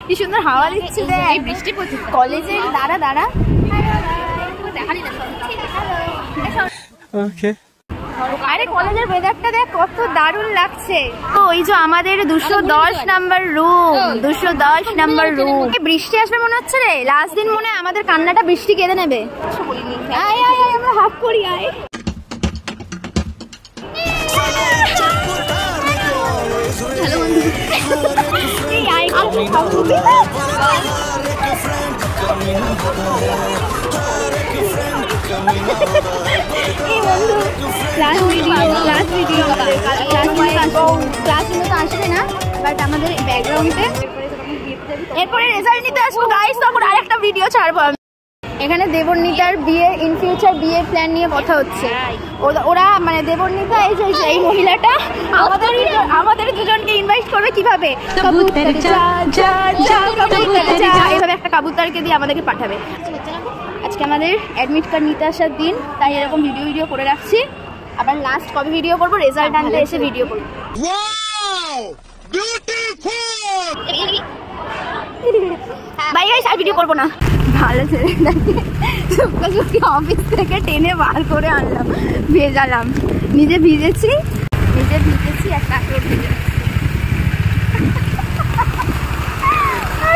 কি সুন্দর হাওয়া দিচ্ছে দেখ, বৃষ্টি পড়ছে কলেজের। দাঁড়া দাঁড়া, আরে কলেজের ওয়েদারটা দেখ কত দারুণ লাগছে। তো ওই যে আমাদের 210 নাম্বার রুম, 210 নাম্বার রুম। বৃষ্টি আসবে মনে হচ্ছে রে, লাস্ট দিন মনে হয় আমাদের কান্নাটা বৃষ্টি কেঁদে নেবে। আয় আয় আয়, আমরা হাফ করি, আয়। হ্যালো বন্ধু, এই আয় কিছু খাবো। এই বন্ধু ক্লাস ভিডিও তো আসবে না, বাট আমাদের ব্যাকগ্রাউন্ডে এরপরে রেজাল্ট নিতে আসবো গাইস, তখন আরেকটা ভিডিও ছাড়বো আমি। এখানে দেবর্ণিতার বিয়ে, ইন ফিউচার বিয়ের প্ল্যান নিয়ে কথা হচ্ছে। ওরা মানে দেবর্ণিতা এই মহিলাটা আমাদের দুজনকে ইনভাইট করবে কিভাবে, এভাবে একটা কাবুতরকে দিয়ে আমাদেরকে পাঠাবে। আজকে আমাদের অ্যাডমিট কার্ড নিতে আসার দিন, তাই এরকম ভিডিও করে রাখছি। আবার লাস্ট কবে ভিডিও করবো, রেজাল্ট আনতে এসে ভিডিও করবো। বাই গাইস, আর ভিডিও করবো না। ভালো ছেলে চুপকি অফিস থেকে টেনে বার করে আনলাম, ভেজালাম, নিজে ভিজেছি একটা ভিজে।